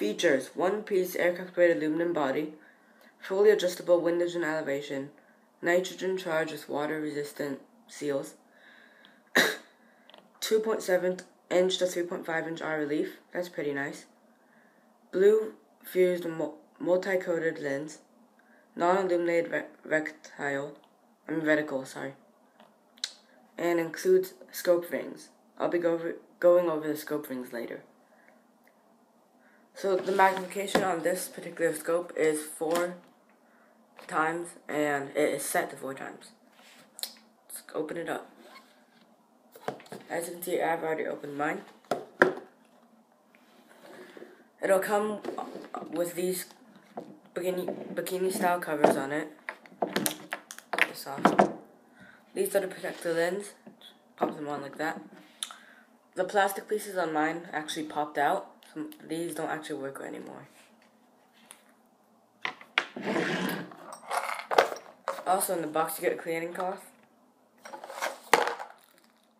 Features: one-piece aircraft-grade aluminum body, fully adjustable windage and elevation, nitrogen charge with water-resistant seals, 2.7-inch to 3.5-inch eye relief. That's pretty nice. Blue fused multi-coated lens, non-illuminated reticle, and includes scope rings. I'll be going over the scope rings later. So the magnification on this particular scope is 4 times, and it is set to 4 times. Let's open it up. As you can see, I've already opened mine. It'll come with these bikini style covers on it. Get this off. These are to protect the lens. Pop them on like that. The plastic pieces on mine actually popped out. So these don't actually work anymore. Also in the box you get a cleaning cloth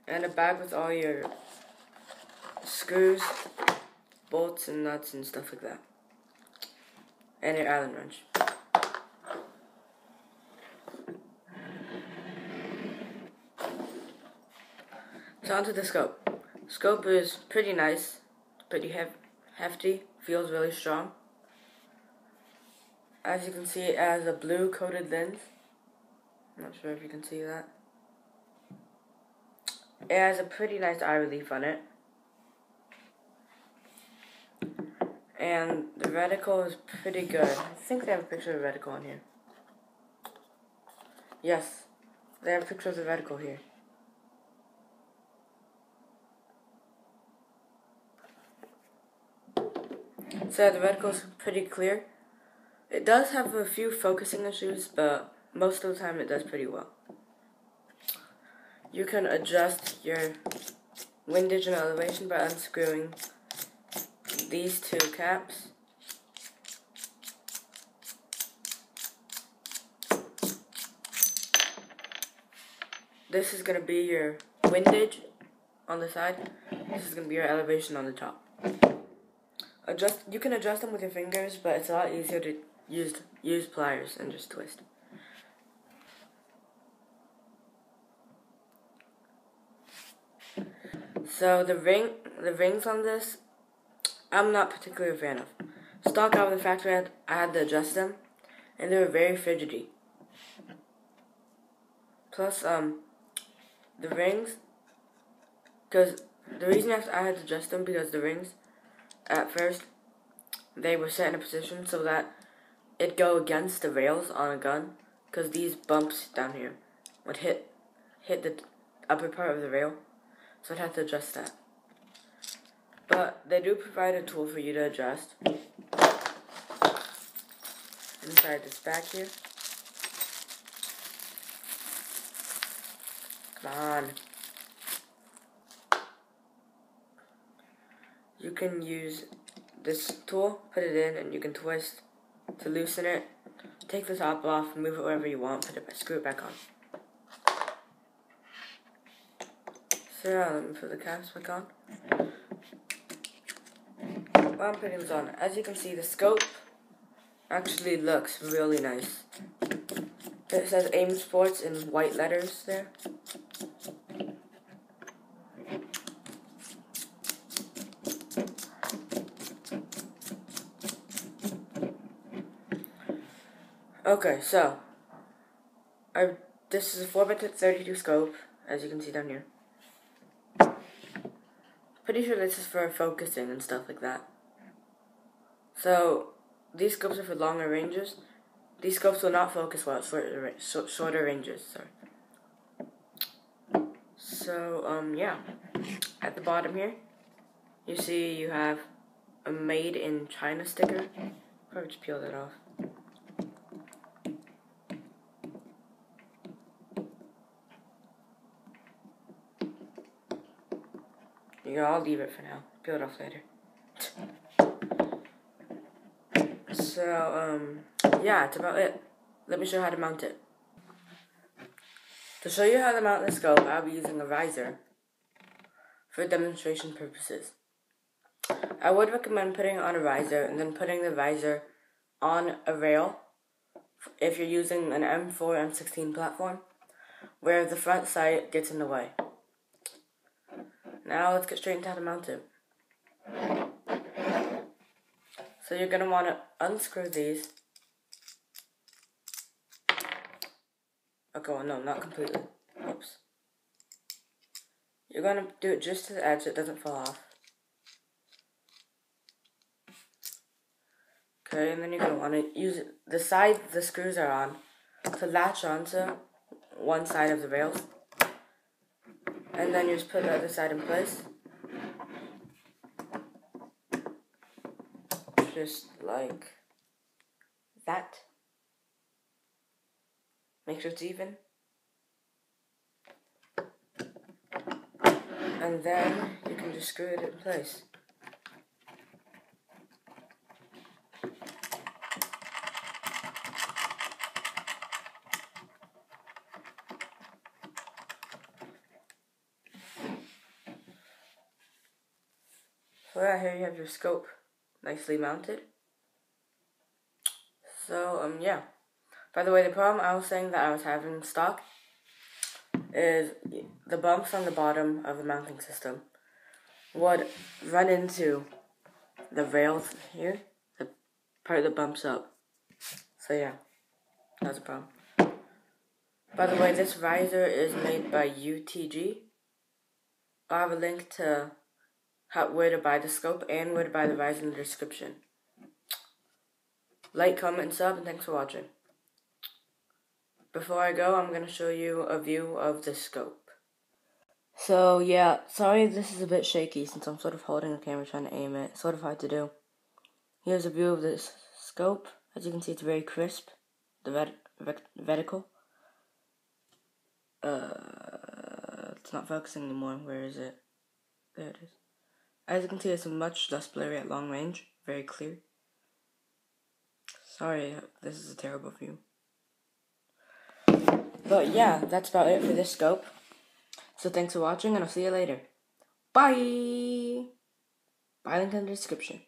and a bag with all your screws, bolts and nuts and stuff like that, and your Allen wrench. So onto the scope. Scope is pretty nice, pretty hefty, feels really strong. As you can see, it has a blue coated lens. I'm not sure if you can see that. It has a pretty nice eye relief on it. And the reticle is pretty good. I think they have a picture of the reticle on here. Yes, they have a picture of the reticle here. So the reticle is pretty clear. It does have a few focusing issues, but most of the time it does pretty well. You can adjust your windage and elevation by unscrewing these 2 caps. This is going to be your windage on the side. This is going to be your elevation on the top. You can adjust them with your fingers, but it's a lot easier to use pliers and just twist. So the rings on this, I'm not particularly a fan of. Stock out of the factory, I had to adjust them, and they were very fidgety. Plus, the rings, because the reason I had to adjust them because the rings, at first, they were set in a position so that it'd go against the rails on a gun, because these bumps down here would hit the upper part of the rail, so I'd have to adjust that. But they do provide a tool for you to adjust. Inside this back here. Come on. You can use this tool, put it in, and you can twist to loosen it. Take the top off, move it wherever you want, screw it back on. So let me put the caps back on. While I'm putting this on, as you can see, the scope actually looks really nice. It says AIM Sports in white letters there. Okay, so this is a 4x32 scope, as you can see down here. Pretty sure this is for focusing and stuff like that. So these scopes are for longer ranges. These scopes will not focus well at shorter ranges. So yeah, at the bottom here, you see you have a Made in China sticker. Probably just peel that off. Yeah, I'll leave it for now. Peel it off later. So, yeah, that's about it. Let me show you how to mount it. To show you how to mount the scope, I'll be using a riser for demonstration purposes. I would recommend putting it on a riser and then putting the riser on a rail if you're using an M4, M16 platform, where the front sight gets in the way. Now let's get straight into how to mount it. So you're going to want to unscrew these. Okay, well, no, not completely. Oops. You're going to do it just to the edge so it doesn't fall off. Okay, and then you're going to want to use the side the screws are on to latch onto one side of the rails. And then you just put the other side in place. Just like that. Make sure it's even. And then you can just screw it in place. So yeah, here you have your scope nicely mounted. So yeah. By the way, the problem I was saying that I was having in stock is the bumps on the bottom of the mounting system would run into the rails here, the part that bumps up. So yeah, that's a problem. By the way, this riser is made by UTG. I'll have a link to where to buy the scope and where to buy the riser in the description. Like, comment, and sub, and thanks for watching. Before I go, I'm going to show you a view of the scope. So yeah, sorry this is a bit shaky since I'm sort of holding the camera trying to aim it. Sort of hard to do. Here's a view of this scope. As you can see, it's very crisp. The vertical. It's not focusing anymore. Where is it? There it is. As you can see, it's much less blurry at long range. Very clear. Sorry, this is a terrible view. But yeah, that's about it for this scope. So thanks for watching, and I'll see you later. Bye! Bye, link in the description.